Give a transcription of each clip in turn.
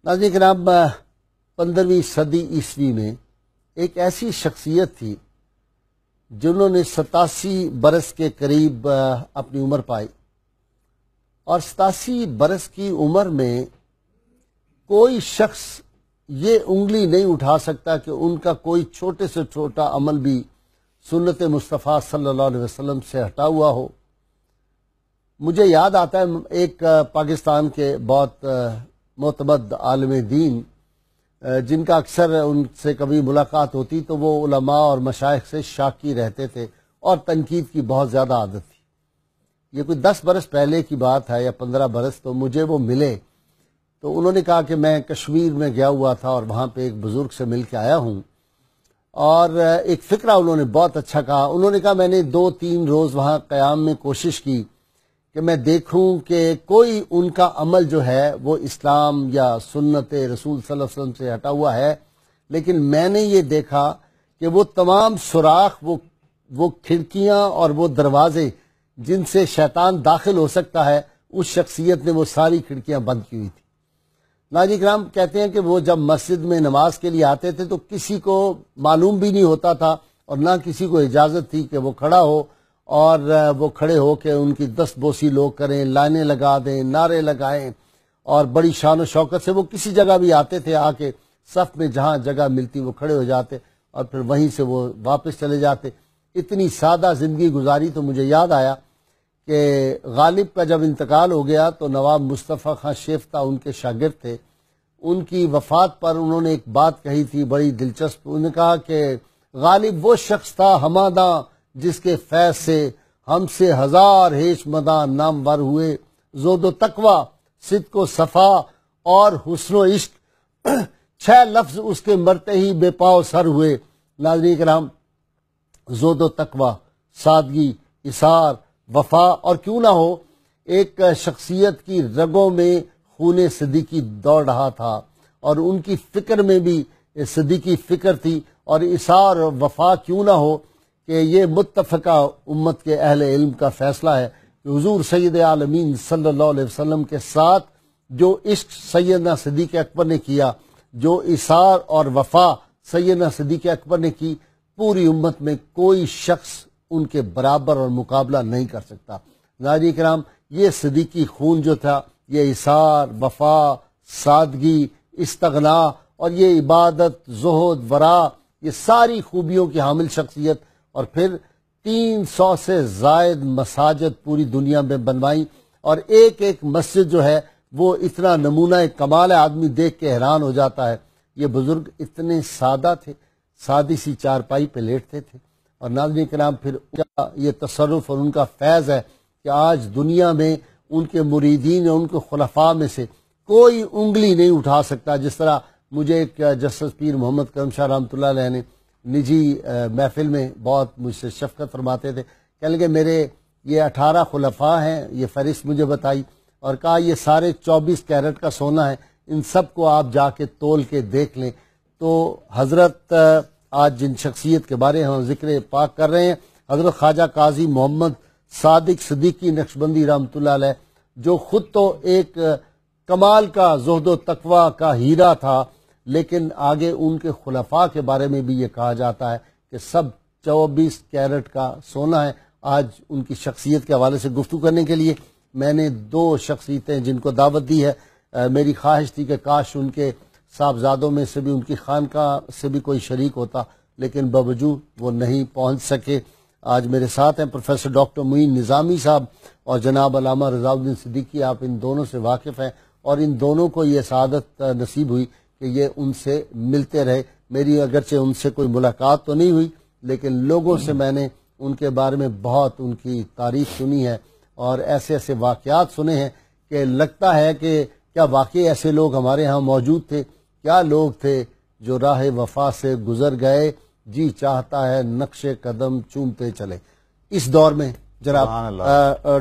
ناظرین کرام، 15ویں صدی عیسوی میں ایک ایسی شخصیت تھی جنہوں نے 87 برس کے قریب اپنی عمر پائی، اور 87 برس کی عمر میں کوئی شخص یہ انگلی نہیں اٹھا سکتا کہ ان کا کوئی چھوٹے سے چھوٹا عمل بھی سنت مصطفیٰ صلی اللہ علیہ وسلم سے ہٹا ہوا ہو۔ مجھے یاد آتا ہے ایک پاکستان کے بہت معتمد عالم دین جن کا اکثر ان سے کبھی ملاقات ہوتی تو وہ علماء اور مشائخ سے شاکی رہتے تھے اور تنقید کی بہت زیادہ عادت تھی۔ یہ کوئی 10 برس پہلے کی بات ہے یا 15 برس، تو مجھے وہ ملے تو انہوں نے کہا کہ میں کشمیر میں گیا ہوا تھا اور وہاں پہ ایک بزرگ سے مل کے آیا ہوں، اور ایک فکرہ انہوں نے بہت اچھا کہا۔ انہوں نے کہا میں نے 2-3 روز وہاں قیام میں کوشش کی کہ میں دیکھوں کہ کوئی ان کا عمل جو ہے وہ اسلام یا سنت رسول صلی اللہ علیہ وسلم سے ہٹا ہوا ہے، لیکن میں نے یہ دیکھا کہ وہ تمام سوراخ، وہ کھڑکیاں اور وہ دروازے جن سے شیطان داخل ہو سکتا ہے، اس شخصیت نے وہ ساری کھڑکیاں بند کی ہوئی تھی۔ ناظرین کرام، کہتے ہیں کہ وہ جب مسجد میں نماز کے لیے آتے تھے تو کسی کو معلوم بھی نہیں ہوتا تھا اور نہ کسی کو اجازت تھی کہ وہ کھڑا ہو اور وہ کھڑے ہو کے ان کی دست بوسی لوگ کریں، لائنیں لگا دیں، نعرے لگائیں، اور بڑی شان و شوکت سے وہ کسی جگہ بھی آتے تھے، آ کے صف میں جہاں جگہ ملتی وہ کھڑے ہو جاتے اور پھر وہیں سے وہ واپس چلے جاتے۔ اتنی سادہ زندگی گزاری۔ تو مجھے یاد آیا کہ غالب کا جب انتقال ہو گیا تو نواب مصطفیٰ خان شیفتہ ان کے شاگرد تھے، ان کی وفات پر انہوں نے ایک بات کہی تھی بڑی دلچسپ۔ انہوں نے کہا کہ غالب وہ شخص تھا ہماداں جس کے فیض سے ہم سے 1000 ہیش مداں نامور ہوئے، زہد و تقوی، صدق و صفا اور حسن و عشق 6 لفظ اس کے مرتے ہی بے پاؤ سر ہوئے۔ ناظرین کرام، زہد و تقوی، سادگی، اثار، وفا، اور کیوں نہ ہو ایک شخصیت کی رگوں میں خون صدیقی دوڑ رہا تھا اور ان کی فکر میں بھی صدیقی فکر تھی، اور اثار و وفا کیوں نہ ہو کہ یہ متفقہ امت کے اہل علم کا فیصلہ ہے کہ حضور سید عالمین صلی اللہ علیہ وسلم کے ساتھ جو عشق سیدنا صدیق اکبر نے کیا، جو اثار اور وفا سیدنا صدیق اکبر نے کی، پوری امت میں کوئی شخص ان کے برابر اور مقابلہ نہیں کر سکتا۔ ناظرین کرام، یہ صدیقی خون جو تھا، یہ اثار، وفا، سادگی، استغنا اور یہ عبادت، زہد، ورا، یہ ساری خوبیوں کی حامل شخصیت، اور پھر 300 سے زائد مساجد پوری دنیا میں بنوائیں، اور ایک ایک مسجد جو ہے وہ اتنا نمونہ کمال ہے، آدمی دیکھ کے حیران ہو جاتا ہے۔ یہ بزرگ اتنے سادہ تھے، سادی سی چارپائی پہ لیٹتے تھے، اور ناظرین کرام پھر یہ تصرف اور ان کا فیض ہے کہ آج دنیا میں ان کے مریدین اور ان کے خلفاء میں سے کوئی انگلی نہیں اٹھا سکتا۔ جس طرح مجھے ایک جسس پیر محمد کرم شاہ رحمۃ اللہ علیہ نے نجی محفل میں بہت مجھ سے شفقت فرماتے تھے، کہنے لگے میرے یہ 18 خلفاء ہیں، یہ فہرست مجھے بتائی، اور کہا یہ سارے 24 کیرٹ کا سونا ہے، ان سب کو آپ جا کے تول کے دیکھ لیں۔ تو حضرت آج جن شخصیت کے بارے ہم ذکر پاک کر رہے ہیں، حضرت خواجہ قاضی محمد صادق صدیقی نقشبندی رحمۃ اللہ علیہ، جو خود تو ایک کمال کا زہد و تقوی کا ہیرا تھا، لیکن آگے ان کے خلفاء کے بارے میں بھی یہ کہا جاتا ہے کہ سب 24 کیرٹ کا سونا ہے۔ آج ان کی شخصیت کے حوالے سے گفتگو کرنے کے لیے میں نے 2 شخصیتیں جن کو دعوت دی ہے۔ میری خواہش تھی کہ کاش ان کے صاحبزادوں میں سے بھی، ان کی خانقاہ سے بھی کوئی شریک ہوتا، لیکن باوجود وہ نہیں پہنچ سکے۔ آج میرے ساتھ ہیں پروفیسر ڈاکٹر معین نظامی صاحب اور جناب علامہ رضا الدین صدیقی۔ آپ ان دونوں سے واقف ہیں، اور ان دونوں کو یہ سعادت نصیب ہوئی کہ یہ ان سے ملتے رہے۔ میری اگرچہ ان سے کوئی ملاقات تو نہیں ہوئی، لیکن لوگوں سے میں نے ان کے بارے میں بہت ان کی تعریف سنی ہے، اور ایسے ایسے واقعات سنے ہیں کہ لگتا ہے کہ کیا واقعی ایسے لوگ ہمارے ہاں موجود تھے؟ کیا لوگ تھے جو راہ وفا سے گزر گئے، جی چاہتا ہے نقش قدم چومتے چلے۔ اس دور میں جناب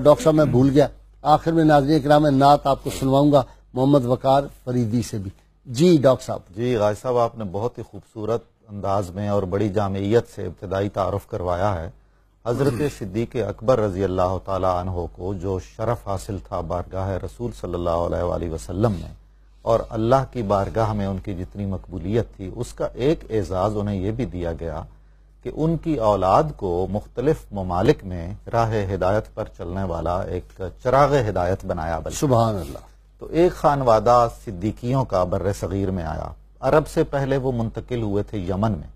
ڈاکٹر صاحب میں بھول گیا، آخر میں ناظرین کرام میں نعت آپ کو سنواؤں گا محمد وقار فریدی سے بھی۔ جی ڈاکٹر صاحب۔ جی غازی صاحب، آپ نے بہت ہی خوبصورت انداز میں اور بڑی جامعیت سے ابتدائی تعارف کروایا ہے حضرت صدیق اکبر رضی اللہ تعالی عنہ کو، جو شرف حاصل تھا بارگاہ رسول صلی اللہ علیہ وآلہ وسلم میں، اور اللہ کی بارگاہ میں ان کی جتنی مقبولیت تھی، اس کا ایک اعزاز انہیں یہ بھی دیا گیا کہ ان کی اولاد کو مختلف ممالک میں راہ ہدایت پر چلنے والا ایک چراغ ہدایت بنایا. سبحان اللہ. تو ایک خانوادہ صدیقیوں کا بر صغیر میں آیا. عرب سے پہلے وہ منتقل ہوئے تھے یمن میں.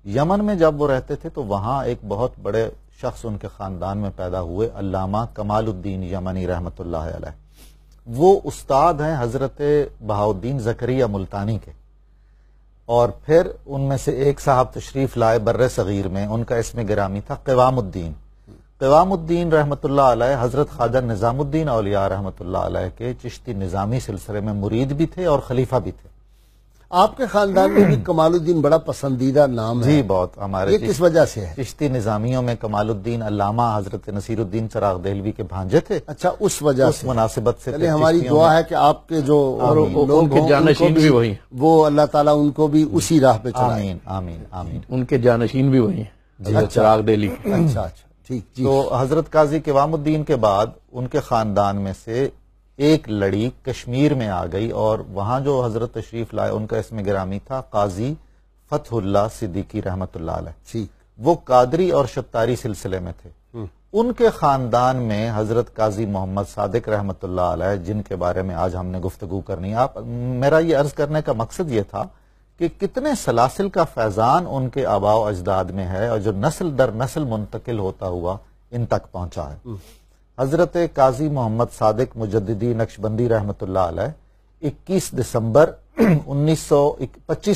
یمن میں جب وہ رہتے تھے تو وہاں ایک بہت بڑے شخص ان کے خاندان میں پیدا ہوئے، علامہ کمال الدین یمنی رحمۃ اللہ علیہ. وہ استاد ہیں حضرت بہاؤالدین زکریا ملتانی کے، اور پھر ان میں سے ایک صاحب تشریف لائے بر صغیر میں، ان کا اسم گرامی تھا قوام الدین. قوام الدین رحمۃ اللہ علیہ حضرت خواجہ نظام الدین اولیاء رحمۃ اللہ علیہ کے چشتی نظامی سلسلے میں مرید بھی تھے اور خلیفہ بھی تھے. آپ کے خاندان میں بھی کمال الدین بڑا پسندیدہ نام ہے. جی بہت. ہمارے یہ کس وجہ سے ہے؟ چشتی نظامیوں میں کمال الدین علامہ حضرت نصیر الدین چراغ دہلوی کے بھانجے تھے. اچھا، اس وجہ اس سے مناسبت سے ہماری دعا ہے کہ آپ کے جو ان کے جانشین بھی وہی ہیں، وہ اللہ تعالیٰ ان کو بھی اسی راہ پہ چلائے. آمین آمین آمین. ان کے جانشین بھی وہی ہیں چراغ دہلی. اچھا اچھا ٹھیک. جی. تو حضرت قاضی قوام الدین کے بعد ان کے خاندان میں سے ایک لڑی کشمیر میں آ گئی، اور وہاں جو حضرت تشریف لائے ان کا اسم گرامی تھا قاضی فتح اللہ صدیقی رحمۃ اللہ علیہ. ٹھیک. وہ قادری اور شتاری سلسلے میں تھے. ان کے خاندان میں حضرت قاضی محمد صادق رحمۃ اللہ علیہ، جن کے بارے میں آج ہم نے گفتگو کرنی. میرا یہ عرض کرنے کا مقصد یہ تھا کہ کتنے سلاسل کا فیضان ان کے آباء و اجداد میں ہے، اور جو نسل در نسل منتقل ہوتا ہوا ان تک پہنچا ہے. حضرت قاضی محمد صادق مجددی نقشبندی رحمۃ اللہ علیہ 25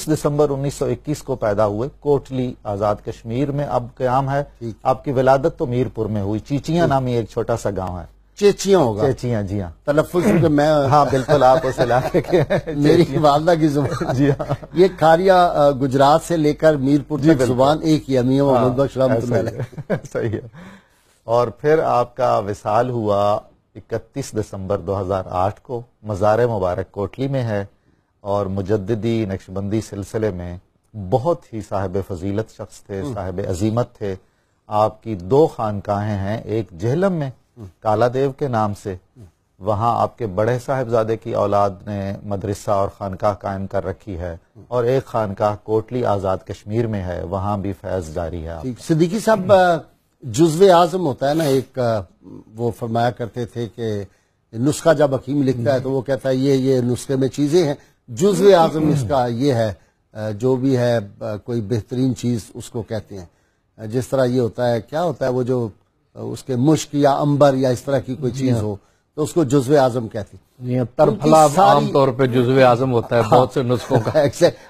دسمبر 1921 کو پیدا ہوئے. کوٹلی آزاد کشمیر میں اب قیام ہے. آپ کی ولادت تو میرپور میں ہوئی. چیچیاں نامی ایک چھوٹا سا گاؤں ہے. چیچیاں ہوگا. چیچیاں، جی ہاں. تلفظ کیونکہ میں ہاں بالکل آپ اس علاقے کے میری والدہ کی زبان. جی ہاں. یہ کھاریا گجرات سے لے کر میرپور تک زبان ایک ہی ہے. میاں محمد بخش رحمۃ اللہ علیہ. صحیح ہے. اور پھر آپ کا وصال ہوا 31 دسمبر 2008 کو. مزار مبارک کوٹلی میں ہے، اور مجددی نقشبندی سلسلے میں بہت ہی صاحب فضیلت شخص تھے، صاحب عظیمت تھے. آپ کی 2 خانقاہیں ہیں، ایک جہلم میں کالا دیو کے نام سے، وہاں آپ کے بڑے صاحبزادے کی اولاد نے مدرسہ اور خانقاہ قائم کر رکھی ہے، اور ایک خانقاہ کوٹلی آزاد کشمیر میں ہے، وہاں بھی فیض جاری ہے. صدیقی صاحب، جزو اعظم ہوتا ہے نا ایک، وہ فرمایا کرتے تھے کہ نسخہ جب حکیم لکھتا ہے تو وہ کہتا ہے یہ نسخے میں چیزیں ہیں، جزو اعظم اس کا یہ ہے، جو بھی ہے کوئی بہترین چیز اس کو کہتے ہیں. جس طرح یہ ہوتا ہے، کیا ہوتا ہے وہ جو اس کے مشک یا امبر یا اس طرح کی کوئی چیز ہو تو اس کو جزو اعظم کہتی. ترفلا عام طور پہ جزو اعظم ہوتا ہے بہت سے نسخوں کا.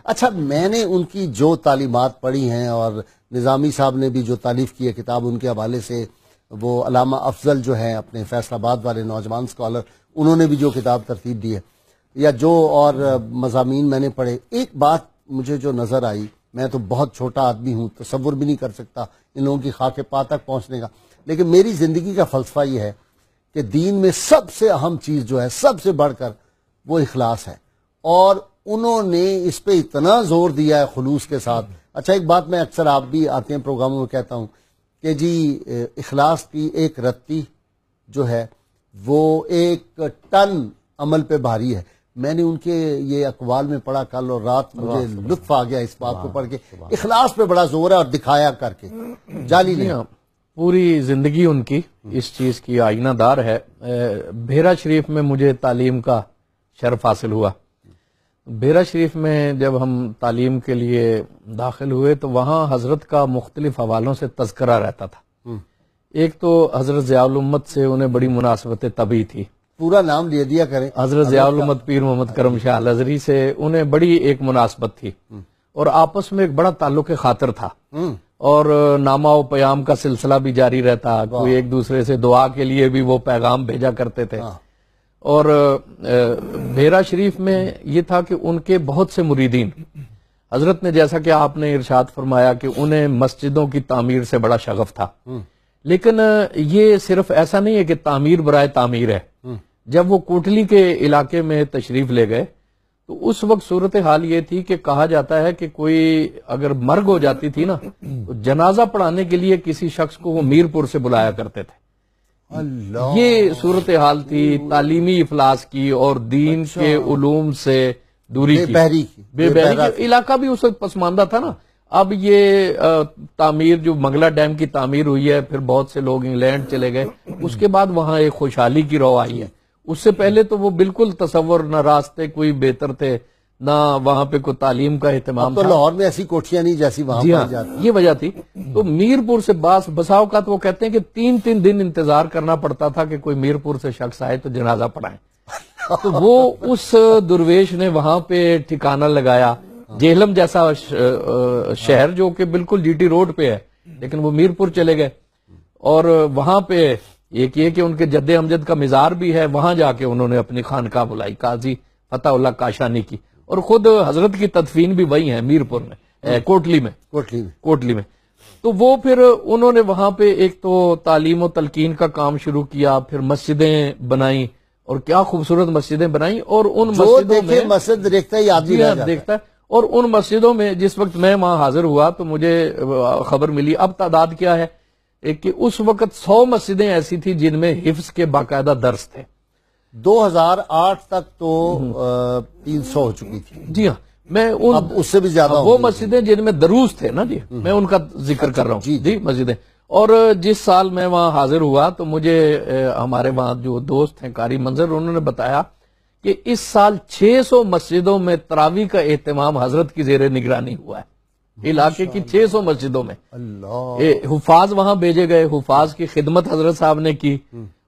اچھا، میں نے ان کی جو تعلیمات پڑھی ہیں، اور نظامی صاحب نے بھی جو تالیف کی ہے کتاب ان کے حوالے سے، وہ علامہ افضل جو ہیں اپنے فیصل آباد والے نوجوان اسکالر، انہوں نے بھی جو کتاب ترتیب دی ہے، یا جو اور مضامین میں نے پڑھے، ایک بات مجھے جو نظر آئی، میں تو بہت چھوٹا آدمی ہوں، تصور بھی نہیں کر سکتا ان لوگوں کی خاک پا تک پہنچنے کا، لیکن میری زندگی کا فلسفہ یہ ہے کہ دین میں سب سے اہم چیز جو ہے، سب سے بڑھ کر، وہ اخلاص ہے. اور انہوں نے اس پہ اتنا زور دیا ہے خلوص کے ساتھ. اچھا، ایک بات میں اکثر، آپ بھی آتے ہیں پروگراموں میں، کہتا ہوں کہ جی اخلاص کی ایک رتی جو ہے وہ 1 ٹن عمل پہ بھاری ہے. میں نے ان کے یہ اقوال میں پڑھا کل، اور رات مجھے لطف آ گیا اس بات کو پڑھ کے. اخلاص پہ بڑا زور ہے، اور دکھایا کر کے، جعلی نہیں. پوری زندگی ان کی اس چیز کی آئینہ دار ہے. بھیرا شریف میں مجھے تعلیم کا شرف حاصل ہوا. بھیرا شریف میں جب ہم تعلیم کے لیے داخل ہوئے تو وہاں حضرت کا مختلف حوالوں سے تذکرہ رہتا تھا. ایک تو حضرت ضیاء الامت سے انہیں بڑی مناسبت طبعی تھی. پورا نام لے دیا کریں. حضرت ضیاء الامت پیر محمد کرم شاہ الازہری سے انہیں بڑی ایک مناسبت تھی، اور آپس میں ایک بڑا تعلق خاطر تھا، اور نامہ و پیام کا سلسلہ بھی جاری رہتا. کوئی ایک دوسرے سے دعا کے لیے بھی وہ پیغام بھیجا کرتے تھے. اور بھیرا شریف میں یہ تھا کہ ان کے بہت سے مریدین، حضرت نے جیسا کہ آپ نے ارشاد فرمایا کہ انہیں مسجدوں کی تعمیر سے بڑا شغف تھا، لیکن یہ صرف ایسا نہیں ہے کہ تعمیر برائے تعمیر ہے. جب وہ کوٹلی کے علاقے میں تشریف لے گئے تو اس وقت صورتحال یہ تھی کہ کہا جاتا ہے کہ کوئی اگر مرگ ہو جاتی تھی نا تو جنازہ پڑھانے کے لیے کسی شخص کو وہ میرپور سے بلایا کرتے تھے اللہ، یہ صورتحال تھی تعلیمی افلاس کی اور دین کے علوم سے دوری کی، بے بہری کی۔ علاقہ بھی اس وقت پسماندہ تھا نا۔ اب یہ تعمیر جو منگلہ ڈیم کی تعمیر ہوئی ہے، پھر بہت سے لوگ انگلینڈ چلے گئے، اس کے بعد وہاں ایک خوشحالی کی رو آئی ہے۔ اس سے پہلے تو وہ بالکل تصور، نہ راستے کوئی بہتر تھے، نہ وہاں پہ کوئی تعلیم کا اہتمام تو تھا۔ لاہور میں ایسی کوٹھیاں نہیں جیسی وہاں جی ہاں، پائی جاتی۔ یہ وجہ تھی۔ تو میرپور سے بسا اوقات وہ کہتے ہیں کہ 3 دن انتظار کرنا پڑتا تھا کہ کوئی میرپور سے شخص آئے تو جنازہ پڑھائیں۔ تو وہ اس درویش نے وہاں پہ ٹھکانہ لگایا، جہلم جیسا شہر جو کہ بالکل جی ٹی روڈ پہ ہے، لیکن وہ میرپور چلے گئے، اور وہاں پہ ایک یہ کہ ان کے جد امجد کا مزار بھی ہے، وہاں جا کے انہوں نے اپنی خانقاہ بلائی، قاضی فتح اللہ کاشانی کی، اور خود حضرت کی تدفین بھی وہی ہے میرپور میں، کوٹلی میں۔ تو وہ پھر انہوں نے وہاں پہ ایک تو تعلیم و تلقین کا کام شروع کیا، پھر مسجدیں بنائیں، اور کیا خوبصورت مسجدیں بنائیں، اور ان مسجدوں میں مسجد دیکھتا ہی آدمی دیکھتا ہے، اور ان مسجدوں میں جس وقت میں وہاں حاضر ہوا تو مجھے خبر ملی، اب تعداد کیا ہے، کہ اس وقت 100 مسجدیں ایسی تھی جن میں حفظ کے باقاعدہ درس تھے۔ 2008 تک تو 300 ہو چکی تھی۔ جی ہاں، میں اب اس سے بھی زیادہ وہ مسجدیں جن میں دروس تھے نا جی، میں ان کا ذکر کر رہا ہوں جی مسجدیں۔ اور جس سال میں وہاں حاضر ہوا تو مجھے ہمارے وہاں جو دوست ہیں قاری منظر، انہوں نے بتایا کہ اس سال 600 مسجدوں میں تراویح کا اہتمام حضرت کی زیر نگرانی ہوا ہے، علاقے کی 600 مسجدوں میں۔ اللہ، حفاظ وہاں بھیجے گئے، حفاظ کی خدمت حضرت صاحب نے کی،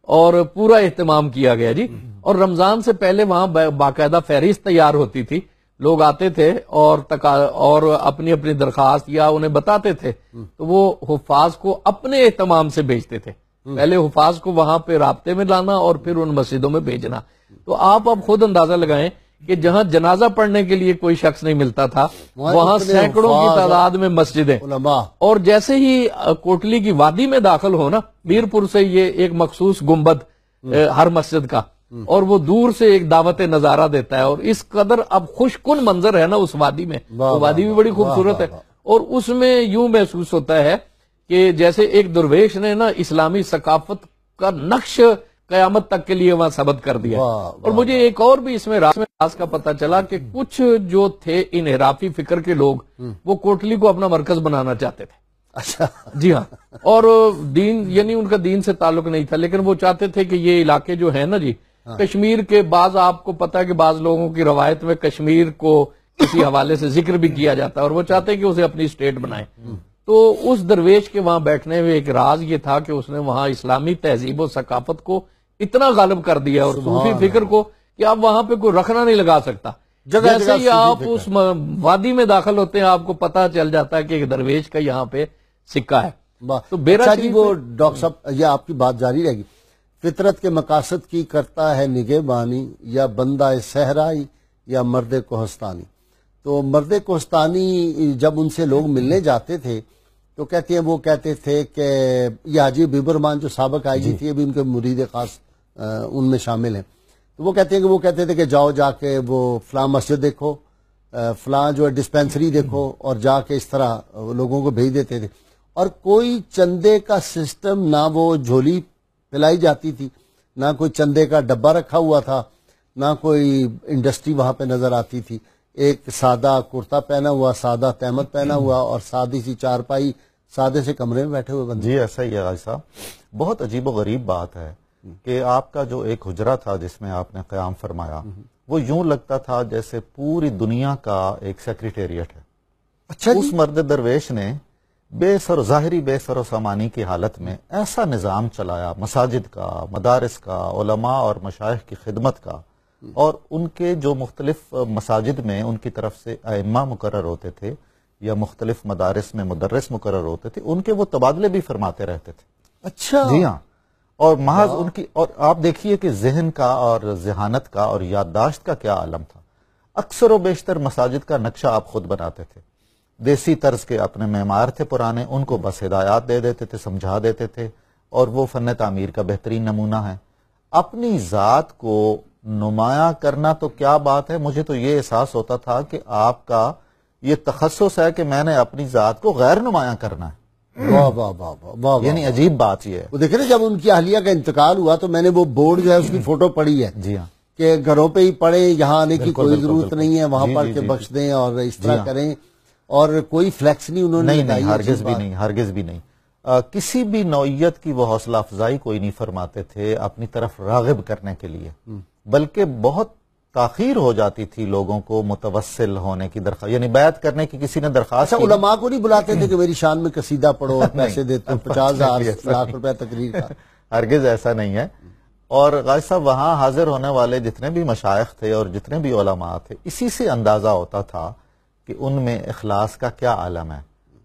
اور پورا اہتمام کیا گیا جی۔ اور رمضان سے پہلے وہاں باقاعدہ فہرست تیار ہوتی تھی، لوگ آتے تھے اور اپنی اپنی درخواست یا انہیں بتاتے تھے، تو وہ حفاظ کو اپنے اہتمام سے بھیجتے تھے۔ پہلے حفاظ کو وہاں پہ رابطے میں لانا اور پھر ان مسجدوں میں بھیجنا۔ تو آپ اب خود اندازہ لگائیں کہ جہاں جنازہ پڑھنے کے لیے کوئی شخص نہیں ملتا تھا، وہاں سینکڑوں کی تعداد میں مسجدیں۔ اور جیسے ہی کوٹلی کی وادی میں داخل ہونا، میرپور سے یہ ایک مخصوص گنبد ہر مسجد کا، اور وہ دور سے ایک دعوت نظارہ دیتا ہے، اور اس قدر اب خوش کن منظر ہے نا اس وادی میں، وہ وادی بھی بڑی خوبصورت ہے، اور اس میں یوں محسوس ہوتا ہے کہ جیسے ایک درویش نے نا اسلامی ثقافت کا نقش قیامت تک کے لیے وہاں ثبت کر دیا۔ اور مجھے ایک اور بھی اس میں راز کا پتہ چلا کہ کچھ جو تھے انحرافی فکر کے لوگ، وہ کوٹلی کو اپنا مرکز بنانا چاہتے تھے۔ اچھا، جی ہاں، اور دین یعنی ان کا دین سے تعلق نہیں تھا، لیکن وہ چاہتے تھے کہ یہ علاقے جو ہیں نا جی، کشمیر کے بعض، آپ کو پتا ہے کہ بعض لوگوں کی روایت میں کشمیر کو کسی حوالے سے ذکر بھی کیا جاتا ہے، اور وہ چاہتے ہیں کہ اسے اپنی اسٹیٹ بنائیں۔ تو اس درویش کے وہاں بیٹھنے میں ایک راز یہ تھا کہ اس نے وہاں اسلامی تہذیب و ثقافت کو اتنا غالب کر دیا اور صوفی فکر کو کہ آپ وہاں پہ کوئی رکھنا نہیں لگا سکتا۔ جیسے ہی آپ اس وادی میں داخل ہوتے ہیں، آپ کو پتہ چل جاتا ہے کہ ایک درویش کا یہاں پہ سکہ ہے۔ تو اچھا جی، وہ ڈاکٹر صاحب، یہ آپ کی بات جاری رہے گی، فطرت کے مقاصد کی کرتا ہے نگہبانی، یا بندہ صحرائی یا مرد کوہستانی۔ تو مرد کوہستانی جب ان سے لوگ ملنے جاتے تھے تو وہ کہتے تھے کہ یہ حاجی بیبرمان جو سابق آئی تھی، ابھی ان کے مرید خاص ان میں شامل ہیں، تو وہ کہتے تھے کہ جاؤ جا کے وہ فلاں مسجد دیکھو، فلاں جو ہے ڈسپینسری دیکھو، اور جا کے اس طرح لوگوں کو بھیج دیتے تھے۔ اور کوئی چندے کا سسٹم، نہ وہ جھولی پلائی جاتی تھی، نہ کوئی چندے کا ڈبہ رکھا ہوا تھا، نہ کوئی انڈسٹری وہاں پہ نظر آتی تھی۔ ایک سادہ کرتا پہنا ہوا، سادہ تہمت پہنا ہوا، اور سادی سی چارپائی، سادے سے کمرے میں بیٹھے ہوئے بندے۔ جی ایسا ہی ہے غازی صاحب، بہت عجیب و غریب بات ہے کہ آپ کا جو ایک حجرہ تھا جس میں آپ نے قیام فرمایا، وہ یوں لگتا تھا جیسے پوری دنیا کا ایک سیکریٹریٹ ہے۔ اچھا، اس مرد درویش نے ظاہری بے سر و سامانی کی حالت میں ایسا نظام چلایا، مساجد کا، مدارس کا، علماء اور مشائخ کی خدمت کا، اور ان کے جو مختلف مساجد میں ان کی طرف سے ائمہ مقرر ہوتے تھے یا مختلف مدارس میں مدرس مقرر ہوتے تھے، ان کے وہ تبادلے بھی فرماتے رہتے تھے۔ اچھا، جی ہاں، اور محض ان کی، اور آپ دیکھیے کہ ذہن کا اور ذہانت کا اور یادداشت کا کیا عالم تھا۔ اکثر و بیشتر مساجد کا نقشہ آپ خود بناتے تھے، دیسی طرز کے اپنے معمار تھے پرانے، ان کو بس ہدایات دے دیتے تھے، سمجھا دیتے تھے، اور وہ فن تعمیر کا بہترین نمونہ ہے۔ اپنی ذات کو نمایاں کرنا تو کیا بات ہے، مجھے تو یہ احساس ہوتا تھا کہ آپ کا یہ تخصص ہے کہ میں نے اپنی ذات کو غیر نمایاں کرنا ہے۔ واہ واہ واہ واہ، یعنی عجیب بات یہ ہے. وہ دیکھ رہے جب ان کی اہلیہ کا انتقال ہوا تو میں نے وہ بورڈ جو ہے اس کی فوٹو پڑھی ہے جی ہاں کہ گھروں پہ ہی پڑھیں، یہاں آنے کی کوئی ضرورت نہیں ہے، وہاں پڑھ کے بخش دیں اور اس طرح کریں، اور کوئی فلیکس نہیں انہوں نے نہیں ہرگز بھی نہیں، ہرگز بھی نہیں. کسی بھی نوعیت کی وہ حوصلہ افزائی کوئی نہیں فرماتے تھے اپنی طرف راغب کرنے کے لیے، بلکہ بہت تاخیر ہو جاتی تھی لوگوں کو متوسل ہونے کی درخواست، یعنی بیعت کرنے کی کسی نے درخواست اچھا علماء کو نہیں بلاتے تھے کہ میری شان میں قصیدہ پڑھو اور پیسے دیتے 50,000 لاکھ روپے تقریر کا؟ ہرگز ایسا نہیں ہے. اور غازی صاحب وہاں حاضر ہونے والے جتنے بھی مشائخ تھے اور جتنے بھی علماء تھے، اسی سے اندازہ ہوتا تھا کہ ان میں اخلاص کا کیا عالم ہے.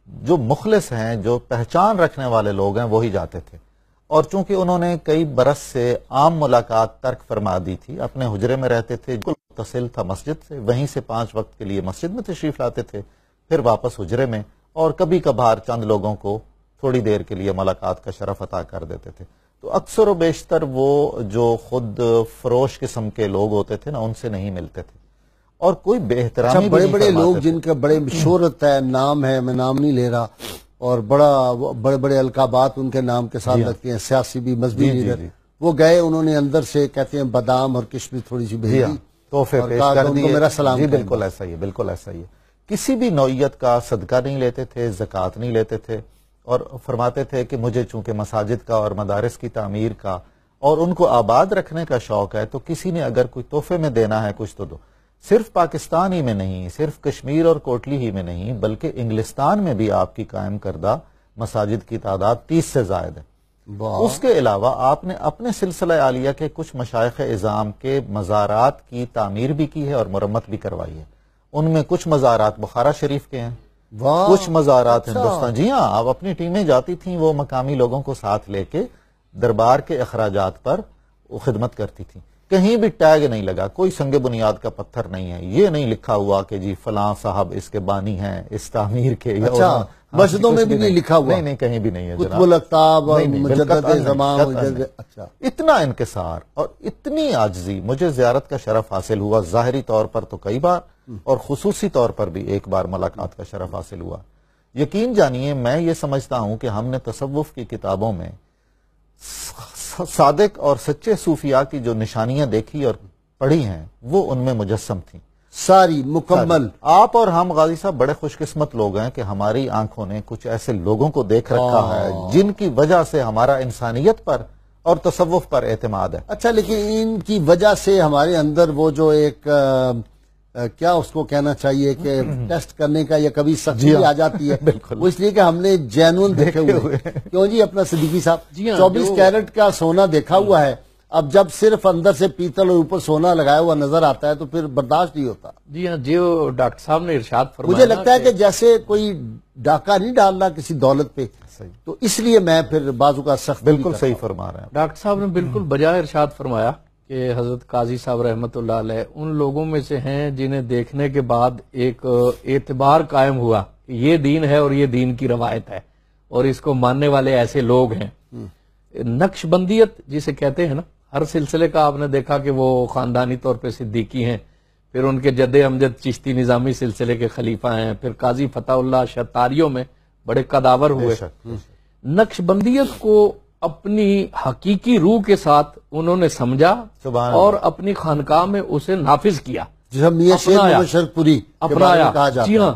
جو مخلص ہیں، جو پہچان رکھنے والے لوگ ہیں، وہی جاتے تھے. اور چونکہ انہوں نے کئی برس سے عام ملاقات ترک فرما دی تھی، اپنے حجرے میں رہتے تھے، متصل تھا مسجد سے، وہیں سے 5 وقت کے لیے مسجد میں تشریف لاتے تھے، پھر واپس حجرے میں، اور کبھی کبھار چند لوگوں کو تھوڑی دیر کے لیے ملاقات کا شرف عطا کر دیتے تھے. تو اکثر و بیشتر وہ جو خود فروش قسم کے لوگ ہوتے تھے نا، ان سے نہیں ملتے تھے، اور کوئی بے احترامی بڑے بڑے لوگ جن کا بڑے شہرت ہے، نام ہے، میں نام نہیں لے رہا، اور بڑے بڑے القابات ان کے نام کے ساتھ لگتے ہیں، سیاسی بھی، مذہبی لیڈر، وہ گئے، انہوں نے اندر سے کہتے ہیں بادام اور کشمش تھوڑی سی بھیج دی، تحفے پیش کر دیے، میرا سلام. جی بالکل ایسا ہی ہے، بالکل ایسا ہی ہے. کسی بھی نوعیت کا صدقہ نہیں لیتے تھے، زکوٰۃ نہیں لیتے تھے، اور فرماتے تھے کہ مجھے چونکہ مساجد کا اور مدارس کی تعمیر کا اور ان کو آباد رکھنے کا شوق ہے، تو کسی نے اگر کوئی تحفے میں دینا ہے کچھ تو دو. صرف پاکستان ہی میں نہیں، صرف کشمیر اور کوٹلی ہی میں نہیں، بلکہ انگلستان میں بھی آپ کی قائم کردہ مساجد کی تعداد 30 سے زائد ہے. اس کے علاوہ آپ نے اپنے سلسلہ عالیہ کے کچھ مشائخ اعظام کے مزارات کی تعمیر بھی کی ہے اور مرمت بھی کروائی ہے. ان میں کچھ مزارات بخارا شریف کے ہیں، کچھ مزارات ہندوستان. جی ہاں، آپ اپنی ٹیمیں جاتی تھیں، وہ مقامی لوگوں کو ساتھ لے کے دربار کے اخراجات پر وہ خدمت کرتی تھیں. کہیں بھی ٹیگ نہیں لگا، کوئی سنگ بنیاد کا پتھر نہیں ہے، یہ نہیں لکھا ہوا کہ جی فلاں صاحب اس کے بانی ہیں اس تعمیر کے. مسجدوں میں بھی نہیں لکھا ہوا؟ نہیں، کہیں بھی نہیں ہے جناب. قطب الاقطاب اور مجدد زمان. اچھا، اتنا انکسار اور اتنی عاجزی. مجھے زیارت کا شرف حاصل ہوا، ظاہری طور پر تو کئی بار، اور خصوصی طور پر بھی ایک بار ملاقات کا شرف حاصل ہوا. یقین جانیے، میں یہ سمجھتا ہوں کہ ہم نے تصوف کی کتابوں میں صادق اور سچے صوفیاء کی جو نشانیاں دیکھی اور پڑھی ہیں، وہ ان میں مجسم تھیں، ساری مکمل. آپ اور ہم غازی صاحب بڑے خوش قسمت لوگ ہیں کہ ہماری آنکھوں نے کچھ ایسے لوگوں کو دیکھ رکھا ہے جن کی وجہ سے ہمارا انسانیت پر اور تصوف پر اعتماد ہے. اچھا، لیکن ان کی وجہ سے ہمارے اندر وہ جو ایک کیا اس کو کہنا چاہیے کہ ٹیسٹ کرنے کا یا کبھی سختی آ جاتی ہے، وہ اس لیے کہ ہم نے جینون دیکھے ہوئے. کیوں جی اپنا صدیقی صاحب 24 کیرٹ کا سونا دیکھا ہوا ہے، اب جب صرف اندر سے پیتل اور اوپر سونا لگایا ہوا نظر آتا ہے تو پھر برداشت نہیں ہوتا. جی ہاں، جو ڈاکٹر صاحب نے ارشاد فرمایا، مجھے لگتا ہے کہ جیسے کوئی ڈاکہ نہیں ڈالنا کسی دولت پہ، تو اس لیے میں پھر بازو کا سخت. بالکل صحیح فرما رہے ہیں ڈاکٹر صاحب نے بالکل بجائے ارشاد فرمایا کہ حضرت قاضی صاحب رحمت اللہ علیہ ان لوگوں میں سے ہیں جنہیں دیکھنے کے بعد ایک اعتبار قائم ہوا کہ یہ دین ہے اور یہ دین کی روایت ہے اور اس کو ماننے والے ایسے لوگ ہیں. نقش بندیت جسے کہتے ہیں نا، ہر سلسلے کا آپ نے دیکھا کہ وہ خاندانی طور پہ صدیقی ہیں، پھر ان کے جد امجد چشتی نظامی سلسلے کے خلیفہ ہیں، پھر قاضی فتح اللہ شتاریوں میں بڑے قداور ہوئے. نقش بندیت کو اپنی حقیقی روح کے ساتھ انہوں نے سمجھا اور اپنی خانقاہ میں اسے نافذ کیا، اپنایا. جی ہاں،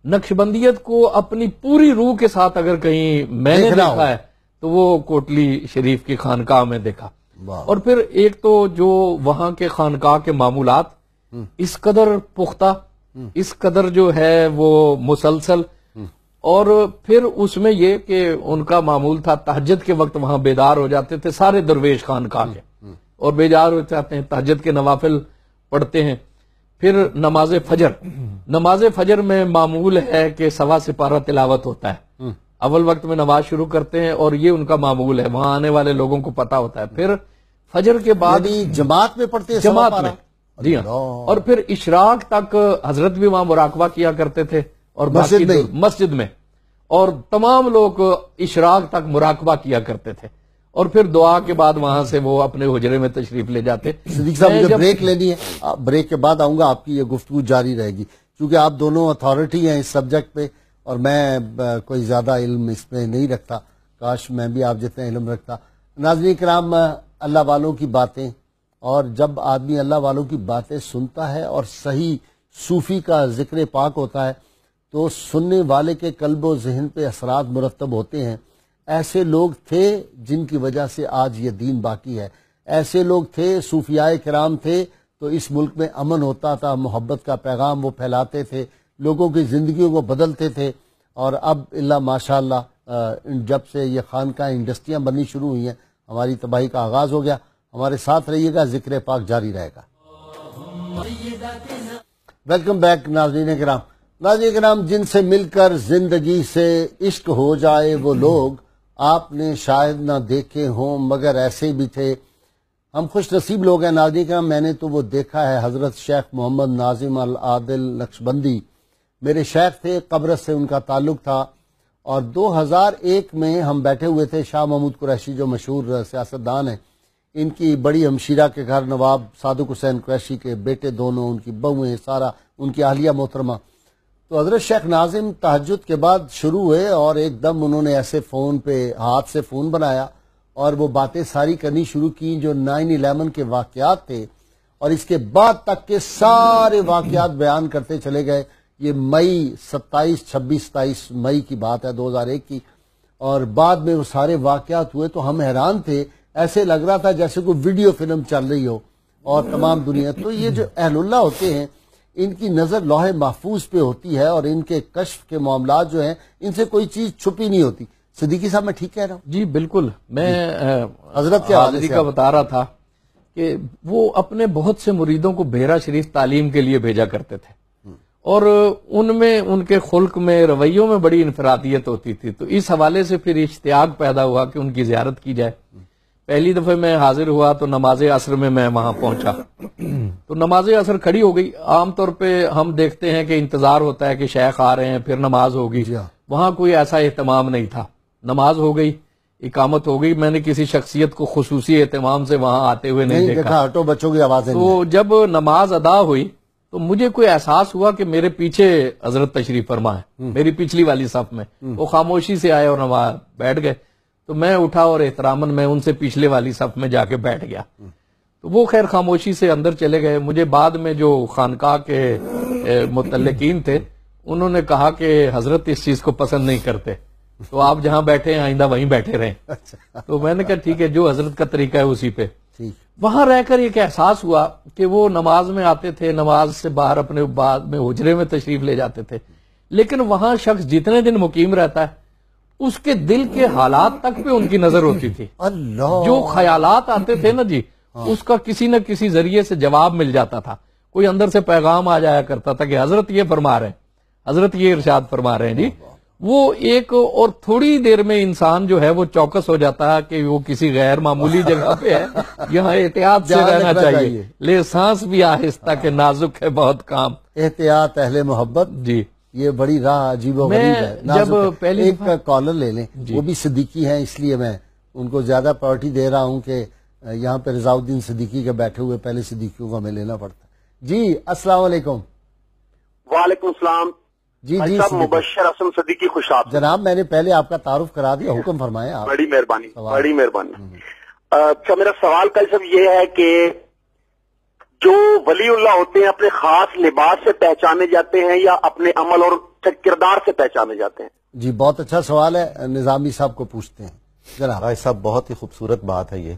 نقش بندیت کو اپنی پوری روح کے ساتھ اگر کہیں میں نے دیکھا ہے تو وہ کوٹلی شریف کی خانقاہ میں دیکھا. اور پھر ایک تو جو وہاں کے خانقاہ کے معمولات اس قدر پختہ، اس قدر جو ہے وہ مسلسل، اور پھر اس میں یہ کہ ان کا معمول تھا تہجد کے وقت وہاں بیدار ہو جاتے تھے سارے درویش خانقاہ کے، اور بیدار ہو جاتے ہیں، تہجد کے نوافل پڑھتے ہیں. پھر نماز فجر میں معمول ہے کہ 1.25 سپارہ تلاوت ہوتا ہے، اول وقت میں نماز شروع کرتے ہیں اور یہ ان کا معمول ہے، وہاں آنے والے لوگوں کو پتا ہوتا ہے. پھر فجر کے بعد جماعت میں پڑھتے ہیں، جماعت میں. جی ہاں، اور پھر اشراق تک حضرت بھی وہاں مراقبہ کیا کرتے تھے، اور مسجد میں، اور تمام لوگ اشراق تک مراقبہ کیا کرتے تھے، اور پھر دعا کے بعد وہاں سے وہ اپنے حجرے میں تشریف لے جاتے. صدیق صاحب مجھے بریک لینی ہے، بریک کے بعد آؤں گا، آپ کی یہ گفتگو جاری رہے گی کیونکہ آپ دونوں اتھارٹی ہیں اس سبجیکٹ پہ، اور میں کوئی زیادہ علم اس میں نہیں رکھتا، کاش میں بھی آپ جتنا علم رکھتا۔ ناظرین کرام، اللہ والوں کی باتیں، اور جب آدمی اللہ والوں کی باتیں سنتا ہے اور صحیح صوفی کا ذکر پاک ہوتا ہے تو سننے والے کے قلب و ذہن پہ اثرات مرتب ہوتے ہیں۔ ایسے لوگ تھے جن کی وجہ سے آج یہ دین باقی ہے، ایسے لوگ تھے، صوفیاء کرام تھے تو اس ملک میں امن ہوتا تھا، محبت کا پیغام وہ پھیلاتے تھے، لوگوں کی زندگیوں کو بدلتے تھے۔ اور اب اللہ ماشاء اللہ جب سے یہ خانقاہ انڈسٹریاں بننی شروع ہوئی ہیں ہماری تباہی کا آغاز ہو گیا۔ ہمارے ساتھ رہیے گا، ذکر پاک جاری رہے گا۔ ویلکم بیک ناظرین کرام۔ ناظرین کرام، جن سے مل کر زندگی سے عشق ہو جائے وہ لوگ آپ نے شاید نہ دیکھے ہوں مگر ایسے بھی تھے۔ ہم خوش نصیب لوگ ہیں ناظرین کرام، میں نے تو وہ دیکھا ہے، حضرت شیخ محمد ناظم العادل نقشبندی میرے شیخ تھے، قبرص سے ان کا تعلق تھا، اور 2001 میں ہم بیٹھے ہوئے تھے، شاہ محمود قریشی جو مشہور سیاستدان ہیں، ان کی بڑی ہمشیرہ کے گھر نواب صادق حسین قریشی کے بیٹے دونوں، ان کی بہویں، سارا ان کی اہلیہ محترمہ، تو حضرت شیخ ناظم تہجد کے بعد شروع ہوئے اور ایک دم انہوں نے ایسے فون پہ ہاتھ سے فون بنایا اور وہ باتیں ساری کرنی شروع کی جو 9/11 کے واقعات تھے، اور اس کے بعد تک کے سارے واقعات بیان کرتے چلے گئے۔ یہ مئی 27 مئی کی بات ہے 2001 کی، اور بعد میں وہ سارے واقعات ہوئے تو ہم حیران تھے، ایسے لگ رہا تھا جیسے کوئی ویڈیو فلم چل رہی ہو، اور تمام دنیا۔ تو یہ جو اہل اللہ ہوتے ہیں ان کی نظر لوح محفوظ پہ ہوتی ہے، اور ان کے کشف کے معاملات جو ہیں ان سے کوئی چیز چھپی نہیں ہوتی۔ صدیقی صاحب میں ٹھیک کہہ رہا ہوں؟ جی بالکل، میں حضرت کے حاضری کا بتا رہا تھا کہ وہ اپنے بہت سے مریدوں کو بحیرہ شریف تعلیم کے لیے بھیجا کرتے تھے، اور ان میں ان کے خلق میں، رویوں میں بڑی انفرادیت ہوتی تھی، تو اس حوالے سے پھر اشتیاق پیدا ہوا کہ ان کی زیارت کی جائے۔ پہلی دفعہ میں حاضر ہوا تو نماز عصر میں وہاں پہنچا، تو نماز عصر کھڑی ہو گئی۔ عام طور پہ ہم دیکھتے ہیں کہ انتظار ہوتا ہے کہ شیخ آ رہے ہیں پھر نماز ہوگی، وہاں کوئی ایسا اہتمام نہیں تھا۔ نماز ہو گئی، اقامت ہو گئی، میں نے کسی شخصیت کو خصوصی اہتمام سے وہاں آتے ہوئے نہیں دیکھا۔ آٹو بچوں کی آوازیں تو جب نماز ادا ہوئی تو مجھے کوئی احساس ہوا کہ میرے پیچھے حضرت تشریف فرما ہے، میری پچھلی والی صف میں۔ وہ خاموشی سے آئے اور نماز بیٹھ گئے، تو میں اٹھا اور احتراماً میں ان سے پچھلے والی صف میں جا کے بیٹھ گیا۔ تو وہ خیر خاموشی سے اندر چلے گئے۔ مجھے بعد میں جو خانقاہ کے متعلقین تھے انہوں نے کہا کہ حضرت اس چیز کو پسند نہیں کرتے، تو آپ جہاں بیٹھے ہیں آئندہ وہیں بیٹھے رہیں۔ تو میں نے کہا ٹھیک ہے، جو حضرت کا طریقہ ہے اسی پہ۔ وہاں رہ کر ایک احساس ہوا کہ وہ نماز میں آتے تھے، نماز سے باہر اپنے بعد میں حجرے میں تشریف لے جاتے تھے، لیکن وہاں شخص جتنے دن مقیم رہتا ہے اس کے دل کے حالات تک پہ ان کی نظر ہوتی تھی۔ جو خیالات آتے تھے نا جی، اس کا کسی نہ کسی ذریعے سے جواب مل جاتا تھا، کوئی اندر سے پیغام آ جایا کرتا تھا کہ حضرت یہ فرما رہے ہیں، حضرت یہ ارشاد فرما رہے ہیں جی۔ وہ ایک اور تھوڑی دیر میں انسان جو ہے وہ چوکس ہو جاتا ہے کہ وہ کسی غیر معمولی جگہ پہ ہے، یہاں احتیاط سے رہنا چاہیے، لے سانس بھی آہستہ کہ نازک ہے بہت کام۔ احتیاط اہل محبت، جی یہ بڑی راہ عجیب و غریب ہے۔ جب پہلی ایک کالر لے لیں، وہ بھی صدیقی ہیں، اس لیے میں ان کو زیادہ پرائرٹی دے رہا ہوں کہ یہاں پہ رضا الدین صدیقی کے بیٹھے ہوئے پہلے صدیقیوں کو ہمیں لینا پڑتا ہے۔ جی السلام علیکم۔ وعلیکم السلام جی جی مبشر اسم صدیقی، خوش آپ جناب، میں نے پہلے آپ کا تعارف کرا دیا، حکم فرمائیں آپ۔ بڑی مہربانی، بڑی مہربانی۔ اچھا، میرا سوال کل سب یہ ہے کہ جو ولی اللہ ہوتے ہیں اپنے خاص لباس سے پہچانے جاتے ہیں یا اپنے عمل اور کردار سے پہچانے جاتے ہیں؟ جی بہت اچھا سوال ہے، نظامی صاحب کو پوچھتے ہیں جناب۔ بھائی صاحب بہت ہی خوبصورت بات ہے یہ۔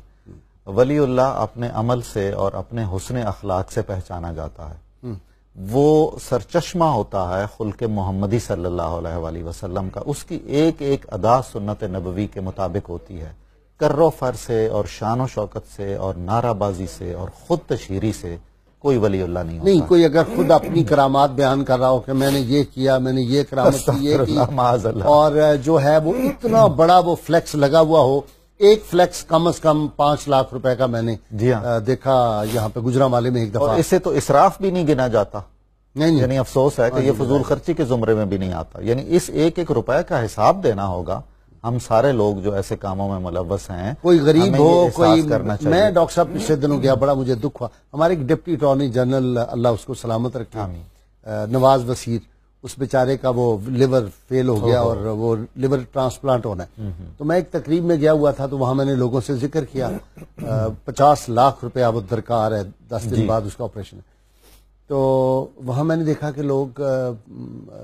ولی اللہ اپنے عمل سے اور اپنے حسن اخلاق سے پہچانا جاتا ہے، وہ سرچشمہ ہوتا ہے خلق محمدی صلی اللہ علیہ وآلہ وسلم کا، اس کی ایک ایک ادا سنت نبوی کے مطابق ہوتی ہے۔ کر و فر سے اور شان و شوکت سے اور نعرہ بازی سے اور خود تشہیری سے کوئی ولی اللہ نہیں ہوتا۔ نہیں، کوئی اگر خود اپنی کرامات بیان کر رہا ہو کہ میں نے یہ کیا، میں نے یہ کرامت کی، یہ کی، معاذ اللہ، اور جو ہے وہ اتنا بڑا وہ فلیکس لگا ہوا ہو، ایک فلیکس کم از کم 5 لاکھ روپے کا میں نے دیکھا یہاں پہ گجرانوالے میں ایک دفعہ۔ اور اسے تو اسراف بھی نہیں گنا جاتا، نہیں، یعنی افسوس ہے کہ یہ فضول خرچی کے زمرے میں بھی نہیں آتا۔ یعنی اس ایک ایک روپے کا حساب دینا ہوگا۔ ہم سارے لوگ جو ایسے کاموں میں ملوث ہیں، کوئی غریب ہو، کوئی کرنا چاہیے۔ میں ڈاکٹر صاحب پچھلے دنوں گیا، بڑا مجھے دکھ ہوا، ہمارے ایک ڈپٹی اٹارنی جنرل، اللہ اس کو سلامت رکھے، نواز وزیر، اس بیچارے کا وہ لیور فیل ہو گیا اور وہ لیور ٹرانسپلانٹ ہونا ہے. تو میں ایک تقریب میں گیا ہوا تھا تو وہاں میں نے لوگوں سے ذکر کیا 50 لاکھ روپیہ وہ درکار ہے 10 دن بعد اس کا آپریشن ہے. تو وہاں میں نے دیکھا کہ لوگ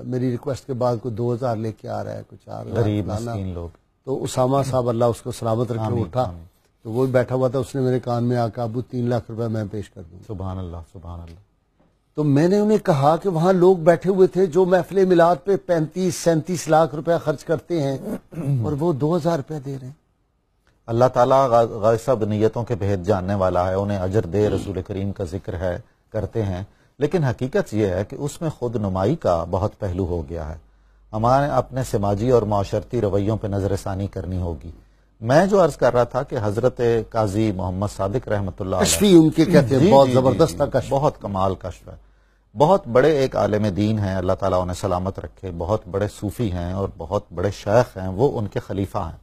میری ریکویسٹ کے بعد کوئی 2000 لے کے آ رہا ہے, کچھ 4 غریب لاکھ مسکین لوگ. تو اسامہ صاحب اللہ اس کو سلامت رکھے اٹھا تو وہ بیٹھا ہوا تھا, اس نے میرے کان میں آ کے ابو 3 لاکھ روپے میں پیش کر دوں. سبحان اللہ سبحان اللہ. تو میں نے انہیں کہا کہ وہاں لوگ بیٹھے ہوئے تھے جو محفل میلاد پہ 35-37 لاکھ روپے خرچ کرتے ہیں اور وہ 2000 روپے دے رہے ہیں. اللہ تعالیٰ غازی صاحب نیتوں کے بھید جاننے والا ہے, انہیں اجر دے. رسول کریم کا ذکر ہے کرتے ہیں, لیکن حقیقت یہ ہے کہ اس میں خود نمائی کا بہت پہلو ہو گیا ہے. ہمارے اپنے سماجی اور معاشرتی رویوں پہ نظر ثانی کرنی ہوگی. میں جو عرض کر رہا تھا کہ حضرت قاضی محمد صادق رحمۃ اللہ علیہ کشفی ان کے کہتے ہیں, بہت زبردست کشف, بہت کمال کشف ہے. بہت بڑے ایک عالم دین ہیں, اللہ تعالیٰ انہیں سلامت رکھے. بہت بڑے صوفی ہیں اور بہت بڑے شیخ ہیں, وہ ان کے خلیفہ ہیں.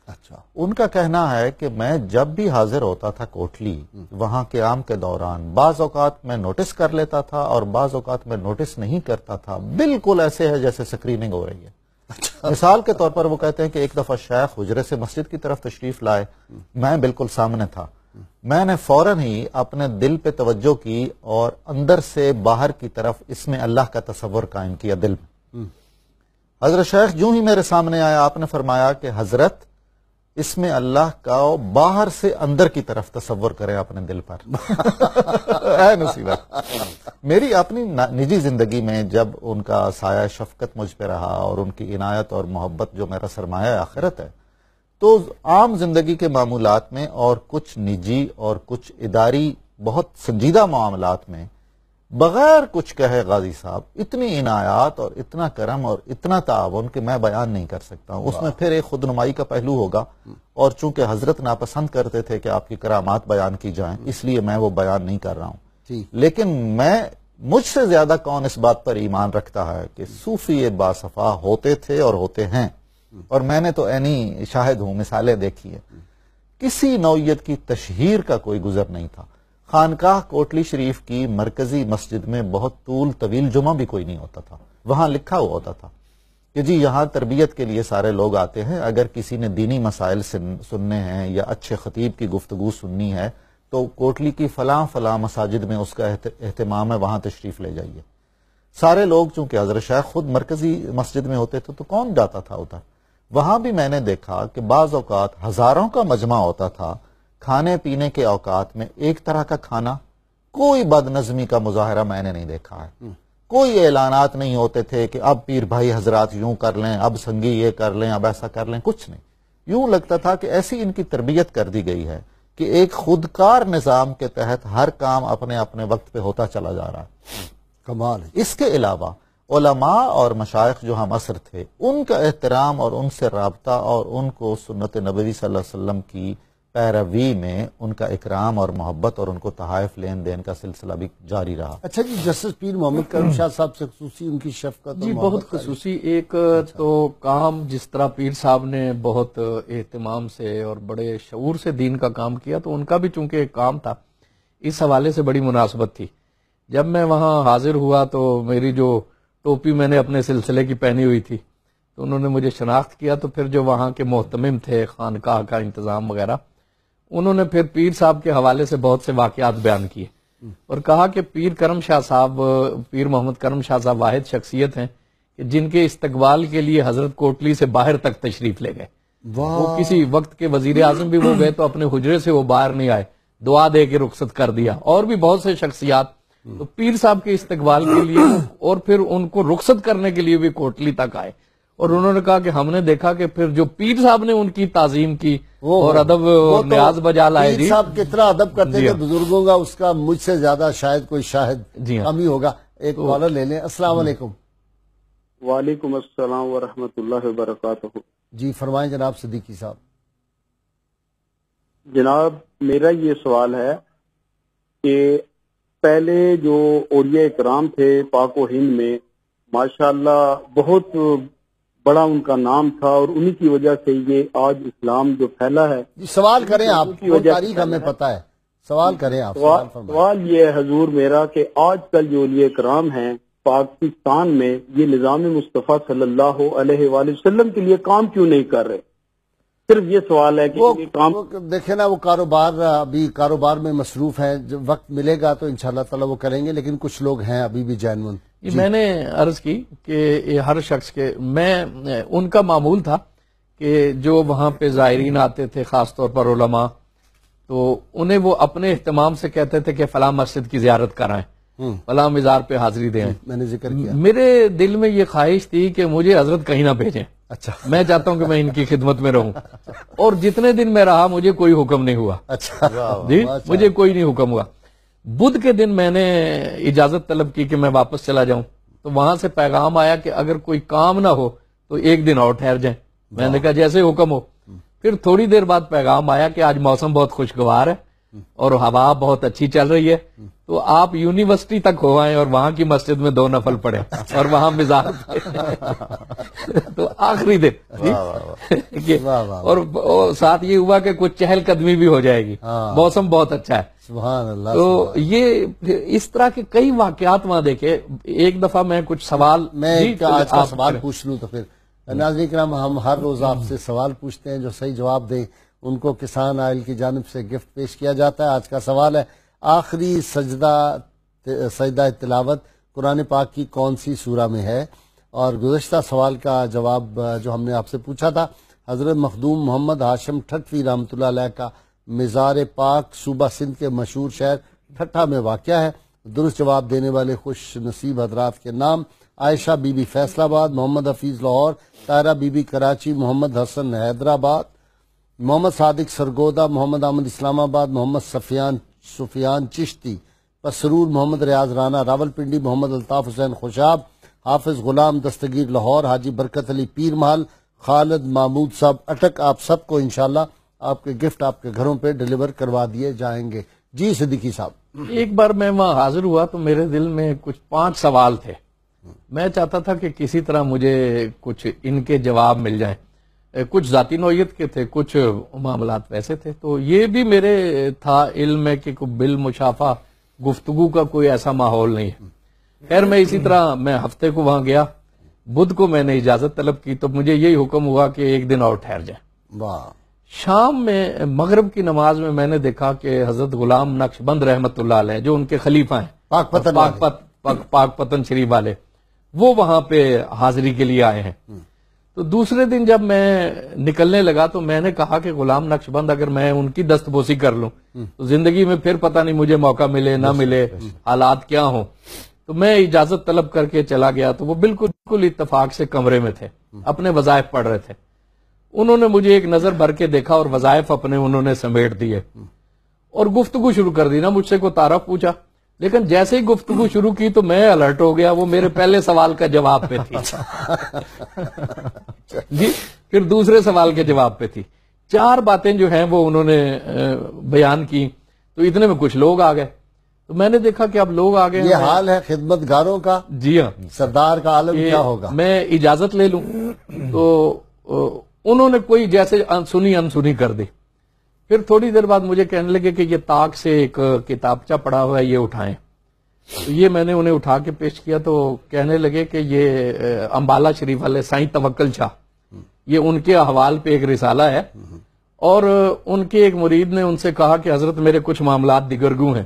اچھا. ان کا کہنا ہے کہ میں جب بھی حاضر ہوتا تھا کوٹلی, وہاں قیام کے دوران بعض اوقات میں نوٹس کر لیتا تھا اور بعض اوقات میں نوٹس نہیں کرتا تھا. بالکل ایسے ہے جیسے سکریننگ ہو رہی ہے. مثال کے طور پر وہ کہتے ہیں کہ ایک دفعہ شیخ حجرے سے مسجد کی طرف تشریف لائے, میں بالکل سامنے تھا. میں نے فوراً ہی اپنے دل پہ توجہ کی اور اندر سے باہر کی طرف اس میں اللہ کا تصور قائم کیا دل میں. حضرت شیخ جو ہی میرے سامنے آیا, آپ نے فرمایا کہ حضرت اس میں اللہ کا باہر سے اندر کی طرف تصور کریں اپنے دل پر. اے نصیبت. میری اپنی نجی زندگی میں جب ان کا سایہ شفقت مجھ پہ رہا اور ان کی عنایت اور محبت جو میرا سرمایہ آخرت ہے, تو عام زندگی کے معمولات میں اور کچھ نجی اور کچھ اداری بہت سنجیدہ معاملات میں بغیر کچھ کہے غازی صاحب اتنی عنایات اور اتنا کرم اور اتنا تعاون کہ میں بیان نہیں کر سکتا ہوں. اس میں پھر ایک خود نمائی کا پہلو ہوگا, اور چونکہ حضرت ناپسند کرتے تھے کہ آپ کی کرامات بیان کی جائیں, اس لیے میں وہ بیان نہیں کر رہا ہوں. لیکن مجھ سے زیادہ کون اس بات پر ایمان رکھتا ہے کہ صوفی باصفا ہوتے تھے اور ہوتے ہیں, اور میں نے تو عینی شاہد ہوں, مثالیں دیکھی ہیں. کسی نوعیت کی تشہیر کا کوئی گزر نہیں تھا. خانقاہ کوٹلی شریف کی مرکزی مسجد میں بہت طول طویل جمعہ بھی کوئی نہیں ہوتا تھا. وہاں لکھا ہوا ہوتا تھا کہ جی یہاں تربیت کے لیے سارے لوگ آتے ہیں, اگر کسی نے دینی مسائل سننے ہیں یا اچھے خطیب کی گفتگو سننی ہے تو کوٹلی کی فلاں فلاں مساجد میں اس کا اہتمام ہے, وہاں تشریف لے جائیے. سارے لوگ چونکہ حضرت شیخ خود مرکزی مسجد میں ہوتے تھے تو کون جاتا تھا ادھر. وہاں بھی میں نے دیکھا کہ بعض اوقات ہزاروں کا مجمع ہوتا تھا. کھانے پینے کے اوقات میں ایک طرح کا کھانا, کوئی بد نظمی کا مظاہرہ میں نے نہیں دیکھا ہے. کوئی اعلانات نہیں ہوتے تھے کہ اب پیر بھائی حضرات یوں کر لیں, اب سنگی یہ کر لیں, اب ایسا کر لیں, کچھ نہیں. یوں لگتا تھا کہ ایسی ان کی تربیت کر دی گئی ہے کہ ایک خودکار نظام کے تحت ہر کام اپنے اپنے وقت پہ ہوتا چلا جا رہا ہے. کمال ہے. اس کے علاوہ علماء اور مشائخ جو ہم عصر تھے, ان کا احترام اور ان سے رابطہ اور ان کو سنت نبوی صلی اللہ علیہ وسلم کی پیروی میں ان کا اکرام اور محبت اور ان کو تحائف لین دین کا سلسلہ بھی جاری رہا. اچھا جی, جسٹس پیر محمد کرم شاہ صاحب سے خصوصی ان کی شفقت جی بہت خصوصی ایک تو کام جس طرح پیر صاحب نے بہت اہتمام سے اور بڑے شعور سے دین کا کام کیا, تو ان کا بھی چونکہ ایک کام تھا, اس حوالے سے بڑی مناسبت تھی. جب میں وہاں حاضر ہوا تو میری جو ٹوپی میں نے اپنے سلسلے کی پہنی ہوئی تھی تو انہوں نے مجھے شناخت کیا. تو پھر جو وہاں کے محتمم تھے خانقاہ کا انتظام وغیرہ, انہوں نے پھر پیر صاحب کے حوالے سے بہت سے واقعات بیان کیے اور کہا کہ پیر کرم شاہ صاحب, پیر محمد کرم شاہ صاحب واحد شخصیت ہیں کہ جن کے استقبال کے لیے حضرت کوٹلی سے باہر تک تشریف لے گئے. وہ کسی وقت کے وزیر اعظم بھی وہ گئے تو اپنے حجرے سے وہ باہر نہیں آئے, دعا دے کے رخصت کر دیا. اور بھی بہت سے شخصیات تو پیر صاحب کے استقبال کے لیے اور پھر ان کو رخصت کرنے کے لیے بھی کوٹلی تک آئے. اور انہوں نے کہا کہ ہم نے دیکھا کہ پھر جو پیر صاحب نے ان کی تعظیم کی اور ادب نیاز بجا لائے. پیر صاحب کتنا ادب کرتے تھے بزرگوں کا, اس کا مجھ سے زیادہ شاید کوئی شاہد کم ہی ہوگا. ایک کالر لے لیں. السلام علیکم. وعلیکم السلام ورحمۃ اللہ وبرکاتہ. جی فرمائیں جناب صدیقی صاحب. جناب میرا یہ سوال ہے کہ پہلے جو اولیاء اکرام تھے پاک و ہند میں, ماشاءاللہ بہت بڑا ان کا نام تھا, اور انہی کی وجہ سے یہ آج اسلام جو پھیلا ہے. جی سوال کریں آپ, تاریخ ہمیں پتا ہے, سوال کریں آپ. سوال یہ ہے حضور میرا کہ آج کل جو اولیاء اکرام ہیں پاکستان میں یہ نظام مصطفیٰ صلی اللہ علیہ وآلہ وسلم کے لیے کام کیوں نہیں کر رہے؟ صرف یہ سوال ہے کہ یہ کام دیکھیں نا، وہ کاروبار میں مصروف ہیں، جب وقت ملے گا تو انشاءاللہ تعالی وہ کریں گے، لیکن کچھ لوگ ہیں ابھی بھی جینون. میں نے عرض کی کہ یہ ہر شخص کے، میں ان کا معمول تھا کہ جو وہاں پہ زائرین آتے تھے خاص طور پر علماء، تو انہیں وہ اپنے اہتمام سے کہتے تھے کہ فلاں مسجد کی زیارت کرائیں، فلاں مزار پہ حاضری دیں. میں نے ذکر کیا، میرے دل میں یہ خواہش تھی کہ مجھے حضرت کہیں نہ بھیجیں. اچھا، میں چاہتا ہوں کہ میں ان کی خدمت میں رہوں، اور جتنے دن میں رہا مجھے کوئی حکم نہیں ہوا. اچھا جی، مجھے کوئی نہیں حکم ہوا. بدھ کے دن میں نے اجازت طلب کی کہ میں واپس چلا جاؤں، تو وہاں سے پیغام آیا کہ اگر کوئی کام نہ ہو تو ایک دن اور ٹھہر جائیں. میں نے کہا جیسے حکم ہو. پھر تھوڑی دیر بعد پیغام آیا کہ آج موسم بہت خوشگوار ہے اور ہوا بہت اچھی چل رہی ہے، تو آپ یونیورسٹی تک ہو آئیں اور وہاں کی مسجد میں 2 نفل پڑھیں اور وہاں مزار تو آخری دن اور ساتھ یہ ہوا کہ کچھ چہل قدمی بھی ہو جائے گی، موسم بہت اچھا ہے. سبحان اللہ. تو یہ اس طرح کے کئی واقعات وہاں دیکھے. ایک دفعہ میں کچھ سوال آج کا سوال پوچھ لوں تو پھر ناظرین کرام، ہم ہر روز آپ سے سوال پوچھتے ہیں، جو صحیح جواب دیں ان کو کسان آئل کی جانب سے گفٹ پیش کیا جاتا ہے. آج کا سوال ہے، آخری سجدہ تلاوت قرآن پاک کی کون سی سورہ میں ہے؟ اور گزشتہ سوال کا جواب جو ہم نے آپ سے پوچھا تھا، حضرت مخدوم محمد ہاشم ٹھٹوی رحمۃ اللہ علیہ کا مزار پاک صوبہ سندھ کے مشہور شہر ٹھٹھا میں واقع ہے. درست جواب دینے والے خوش نصیب حضرات کے نام: عائشہ بی بی فیصل آباد، محمد حفیظ لاہور، طاہرہ بی بی کراچی، محمد حسن حیدرآباد، محمد صادق سرگودا، محمد احمد اسلام آباد، محمد سفیان چشتی پسرور، محمد ریاض رانا راولپنڈی، محمد الطاف حسین خوشاب، حافظ غلام دستگیر لاہور، حاجی برکت علی پیر محل، خالد محمود صاحب اٹک. آپ سب کو انشاءاللہ آپ کے گفٹ آپ کے گھروں پہ ڈیلیور کروا دیے جائیں گے. جی صدیقی صاحب. ایک بار میں وہاں حاضر ہوا تو میرے دل میں کچھ 5 سوال تھے. میں چاہتا تھا کہ کسی طرح مجھے کچھ ان کے جواب مل جائیں. کچھ ذاتی نوعیت کے تھے، کچھ معاملات ویسے تھے. تو یہ بھی میرے تھا علم میں کہ بالمشافہ گفتگو کا کوئی ایسا ماحول نہیں ہے. خیر میں اسی طرح میں ہفتے کو وہاں گیا. بدھ کو میں نے اجازت طلب کی تو مجھے یہی حکم ہوا کہ ایک دن اور ٹھہر جائیں. واہ. شام میں مغرب کی نماز میں نے دیکھا کہ حضرت غلام نقشبند رحمت اللہ علیہ جو ان کے خلیفہ ہیں، پاک پتن شریف والے، وہ وہاں پہ حاضری کے لیے آئے ہیں. تو دوسرے دن جب میں نکلنے لگا تو میں نے کہا کہ غلام نقشبند اگر میں ان کی دستبوسی کر لوں تو زندگی میں پھر پتہ نہیں مجھے موقع ملے نہ ملے، حالات کیا ہوں. تو میں اجازت طلب کر کے چلا گیا تو وہ بالکل اتفاق سے کمرے میں تھے، اپنے وظائف پڑھ رہے تھے. انہوں نے مجھے ایک نظر بھر کے دیکھا اور وظائف اپنے انہوں نے سمیٹ دیے اور گفتگو شروع کر دی. نا مجھ سے کوئی تعارف پوچھا، لیکن جیسے ہی گفتگو شروع کی تو میں الرٹ ہو گیا. وہ میرے پہلے سوال کا جواب پہ تھی جی، پھر دوسرے سوال کے جواب پہ تھی. 4 باتیں جو ہیں وہ انہوں نے بیان کی. تو اتنے میں کچھ لوگ آ گئے تو میں نے دیکھا کہ اب لوگ آ گئے. یہ حال ہے خدمت گاروں کا. جی ہاں. سردار کا عالم کیا ہوگا. میں اجازت لے لوں تو انہوں نے کوئی جیسے انسنی کر دی. پھر تھوڑی دیر بعد مجھے کہنے لگے کہ یہ طاق سے ایک کتابچہ پڑا ہوا ہے، یہ اٹھائیں. تو یہ میں نے انہیں اٹھا کے پیش کیا تو کہنے لگے کہ یہ امبالہ شریف والے سائیں توکل شاہ، یہ ان کے احوال پہ ایک رسالہ ہے. اور ان کے ایک مرید نے ان سے کہا کہ حضرت میرے کچھ معاملات دیگرگوں ہیں.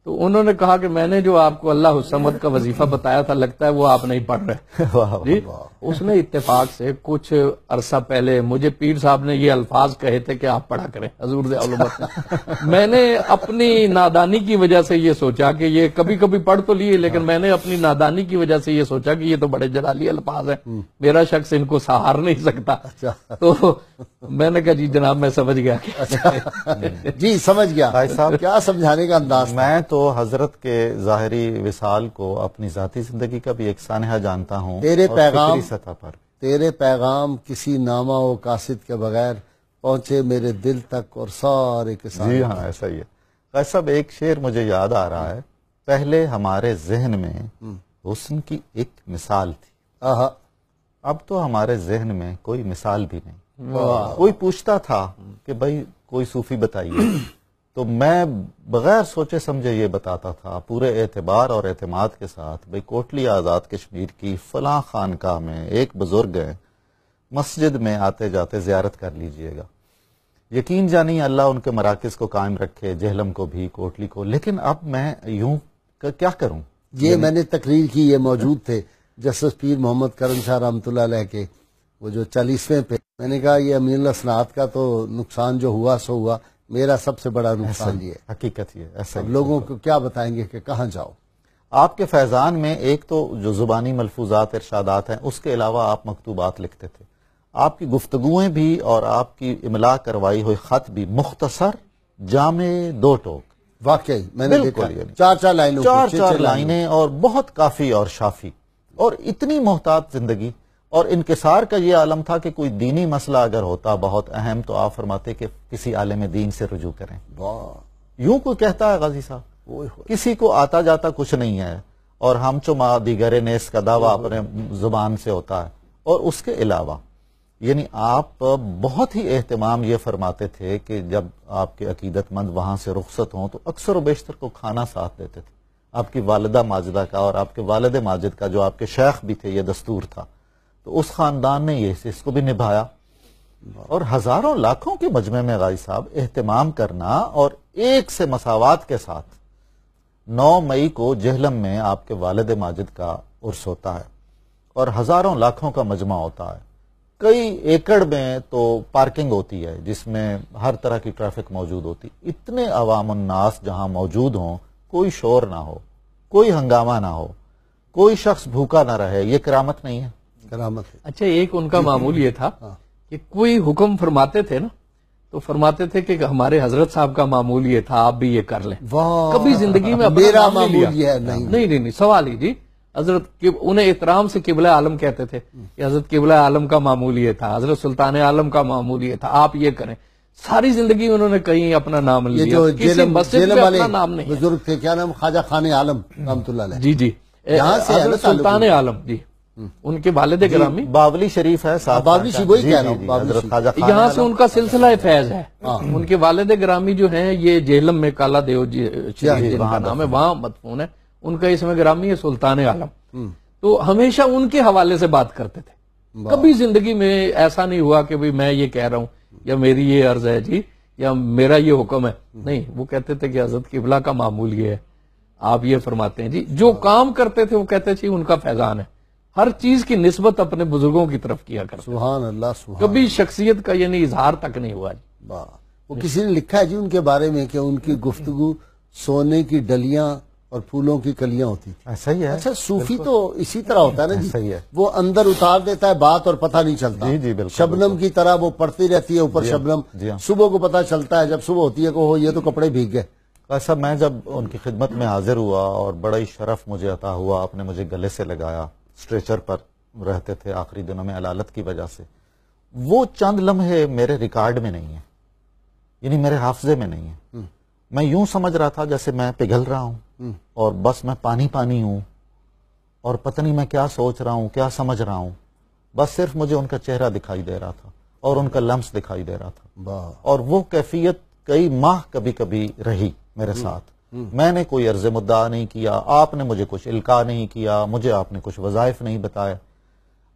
تو انہوں نے کہا کہ میں نے جو آپ کو اللہ الصمد کا وظیفہ بتایا تھا لگتا ہے وہ آپ نہیں پڑھ رہے. جی، اس نے اتفاق سے کچھ عرصہ پہلے مجھے پیر صاحب نے یہ الفاظ کہے تھے کہ آپ پڑھا کریں حضور دے علومت. میں نے اپنی نادانی کی وجہ سے یہ سوچا کہ یہ کبھی کبھی پڑھ تو لیے، لیکن میں نے اپنی نادانی کی وجہ سے یہ سوچا کہ یہ تو بڑے جلالی الفاظ ہیں، میرا شخص ان کو سہار نہیں سکتا. تو میں نے کہا جی جناب میں سمجھ گیا. جی سمجھ گیا. بھائی صاحب کیا سمجھانے کا انداز. میں تو حضرت کے ظاہری وصال کو اپنی ذاتی زندگی کا بھی ایک سانحہ جانتا ہوں. تیرے پیغام کسی نامہ و قاصد کے بغیر پہنچے میرے دل تک اور سارے کے سارے. جی ہاں ایسا ہی ہے. بھائی صاحب ایک شعر مجھے یاد آ رہا ہے. پہلے ہمارے ذہن میں حسن کی ایک مثال تھی، اب تو ہمارے ذہن میں کوئی مثال بھی نہیں. کوئی پوچھتا تھا کہ بھائی کوئی صوفی بتائیے، تو میں بغیر سوچے سمجھے یہ بتاتا تھا پورے اعتبار اور اعتماد کے ساتھ، بھئی کوٹلی آزاد کشمیر کی فلاں خانقاہ میں ایک بزرگ ہیں، مسجد میں آتے جاتے زیارت کر لیجئے گا۔ یقین جانی اللہ ان کے مراکز کو قائم رکھے، جہلم کو بھی، کوٹلی کو۔ لیکن اب میں یوں کیا کروں؟ یہ میں نے تقریر کی، یہ موجود تھے جسٹس پیر محمد کرم شاہ رحمۃ اللہ علیہ کے وہ جو 40ویں پہ، میں نے کہا یہ امین اللہ صنعت کا تو نقصان جو ہوا سو ہوا، میرا سب سے بڑا نقصان یہ ہے۔ حقیقت یہ ایسا اب لوگوں کو کیا بتائیں گے کہ کہاں جاؤ؟ آپ کے فیضان میں ایک تو جو زبانی ملفوظات ارشادات ہیں، اس کے علاوہ آپ مکتوبات لکھتے تھے، آپ کی گفتگویں بھی اور آپ کی املا کروائی ہوئی خط بھی مختصر، جامع، دو ٹوک، واقعی میں نے دیکھا بالکل، چار لائنوں چار لائنیں اور بہت کافی اور شافی، اور اتنی محتاط زندگی، اور انکسار کا یہ عالم تھا کہ کوئی دینی مسئلہ اگر ہوتا بہت اہم تو آپ فرماتے کہ کسی عالم دین سے رجوع کریں۔ یوں کوئی کہتا ہے غازی صاحب، کسی کو آتا جاتا کچھ نہیں ہے، اور ہم چما دیگر نیس کا دعویٰ اپنے زبان سے ہوتا ہے۔ اور اس کے علاوہ یعنی آپ بہت ہی اہتمام یہ فرماتے تھے کہ جب آپ کے عقیدت مند وہاں سے رخصت ہوں تو اکثر و بیشتر کو کھانا ساتھ دیتے تھے۔ آپ کی والدہ ماجدہ کا اور آپ کے والد ماجد کا جو آپ کے شیخ بھی تھے، یہ دستور تھا، تو اس خاندان نے یہ اس کو بھی نبھایا۔ اور ہزاروں لاکھوں کے مجمع میں غازی صاحب اہتمام کرنا، اور ایک سے مساوات کے ساتھ 9 مئی کو جہلم میں آپ کے والد ماجد کا عرس ہوتا ہے، اور ہزاروں لاکھوں کا مجمع ہوتا ہے، کئی ایکڑ میں تو پارکنگ ہوتی ہے جس میں ہر طرح کی ٹریفک موجود ہوتی، اتنے عوام الناس جہاں موجود ہوں، کوئی شور نہ ہو، کوئی ہنگامہ نہ ہو، کوئی شخص بھوکا نہ رہے، یہ کرامت نہیں ہے؟ کرامت ہے۔ اچھا، ایک ان کا معمول یہ تھا کہ کوئی حکم فرماتے تھے نا تو فرماتے تھے کہ ہمارے حضرت صاحب کا معمول یہ تھا، آپ بھی یہ کر لیں۔ کبھی زندگی میں اپنا میرا نام نہیں لیا۔ معمول یہ ہے نہیں، سوال ہی جی، حضرت انہیں احترام سے قبلہ عالم کہتے تھے کہ حضرت قبلہ عالم کا معمول یہ تھا، حضرت سلطان عالم کا معمول یہ تھا، آپ یہ کریں۔ ساری زندگی انہوں نے کہیں اپنا نام یہ لیا، جو کسی مسجد میں اپنا نام نہیں ہے۔ بزرگ تھے، کیا نام، خواجہ خان عالم رحمۃ اللہ علیہ، جی یہاں سے حضرت سلطان عالم، جی ان کے والد گرامی باولی شریف ہے صاحب، باولی شریف وہی کہہ رہا ہوں، باولی حضرت خواجہ خان یہاں سے ان کا سلسلہ فیض ہے۔ ان کے والد گرامی جو ہیں یہ جہلم میں کالا دیو جی جن کا نام ہے، وہاں مدفون ہے، ان کا اسم گرامی ہے سلطان عالم۔ تو ہمیشہ ان کے حوالے سے بات کرتے تھے، کبھی زندگی میں ایسا نہیں ہوا کہ بھئی میں یہ کہہ رہا ہوں یا میری یہ عرض ہے جی یا میرا یہ حکم ہے، نہیں، وہ کہتے تھے کہ حضرت قبلہ کا معمول یہ ہے، آپ یہ فرماتے ہیں جی۔ جو کام کرتے تھے وہ کہتے تھے ان کا فیضان ہے، ہر چیز کی نسبت اپنے بزرگوں کی طرف کیا کرتے، سبحان اللہ، سبحان کبھی شخصیت کا یعنی اظہار تک نہیں ہوا جی۔ اللہ۔ وہ کسی نے لکھا ہے جی ان کے بارے میں کہ ان کی گفتگو سونے کی ڈلیاں اور پھولوں کی کلیاں ہوتی تھی۔ ایسا ہی ہے۔ اچھا، صوفی تو اسی طرح ہوتا ہے نا ایسا ہی ہے، وہ اندر اتار دیتا ہے بات اور پتہ نہیں چلتا۔ جی بالکل، شبنم کی طرح وہ پڑتی رہتی ہے اوپر شبنم، صبح کو پتہ چلتا ہے، جب صبح ہوتی ہے کہ ہو یہ تو کپڑے بھیگ گئے۔ ایسا میں جب ان کی خدمت میں حاضر ہوا اور بڑا ہی شرف مجھے عطا ہوا، آپ نے مجھے گلے سے لگایا، اسٹریچر پر رہتے تھے آخری دنوں میں علالت کی وجہ سے، وہ چند لمحے میرے ریکارڈ میں نہیں ہیں، یعنی میرے حافظے میں نہیں ہیں۔ میں یوں سمجھ رہا تھا جیسے میں پگھل رہا ہوں اور بس میں پانی ہوں، اور پتہ نہیں میں کیا سوچ رہا ہوں، کیا سمجھ رہا ہوں، بس صرف مجھے ان کا چہرہ دکھائی دے رہا تھا اور ان کا لمس دکھائی دے رہا تھا، اور وہ کیفیت کئی ماہ کبھی کبھی رہی میرے ساتھ۔ میں نے کوئی عرض مدعا نہیں کیا، آپ نے مجھے کچھ القاء نہیں کیا، مجھے آپ نے کچھ وظائف نہیں بتائے،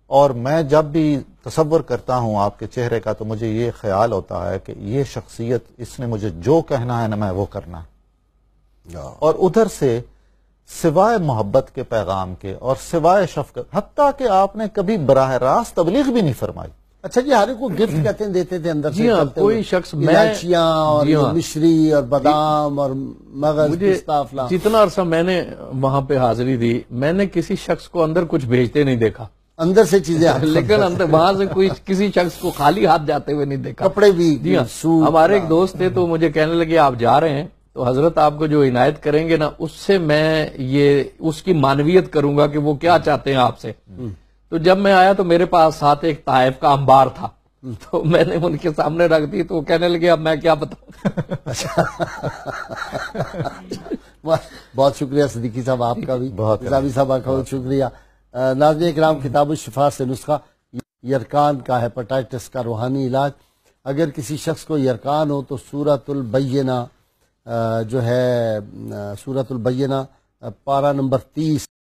اور میں جب بھی تصور کرتا ہوں آپ کے چہرے کا تو مجھے یہ خیال ہوتا ہے کہ یہ شخصیت، اس نے مجھے جو کہنا ہے نا میں وہ کرنا ہے، اور ادھر سے سوائے محبت کے پیغام کے اور سوائے شفقت، حتیٰ کہ آپ نے کبھی براہ راست تبلیغ بھی نہیں فرمائی۔ اچھا جی، ہر ایک کو گفٹ کہتے ہیں دیتے تھے اندر سے، جی ہاں، کوئی شخص الائچیاں اور مشری اور بادام اور مغز، پستہ، فلاں۔ جتنا عرصہ میں نے وہاں پہ حاضری دی، میں نے کسی شخص کو اندر کچھ بھیجتے نہیں دیکھا، اندر سے چیزیں لیکن اندر وہاں سے کوئی کسی شخص کو خالی ہاتھ جاتے ہوئے نہیں دیکھا۔ کپڑے بھی، جی ہاں، ہمارے ایک دوست تھے تو مجھے کہنے لگے آپ جا رہے ہیں تو حضرت آپ کو جو عنایت کریں گے نا اس سے میں یہ اس کی معنویت کروں گا کہ وہ کیا چاہتے ہیں آپ سے۔ تو جب میں آیا تو میرے پاس ساتھ ایک طائف کا انبار تھا، تو میں نے ان کے سامنے رکھ دی تو وہ کہنے لگے اب میں کیا بتاؤں۔ بہت شکریہ صدیقی صاحب آپ کا بھی، نظامی صاحب کا بہت شکریہ۔ ناظرین اکرام، کتاب الشفا سے نسخہ یرکان کا، ہیپاٹائٹس کا روحانی علاج۔ اگر کسی شخص کو یرکان ہو تو سورۃ البینہ جو ہے سورۃ البینہ پارہ نمبر 30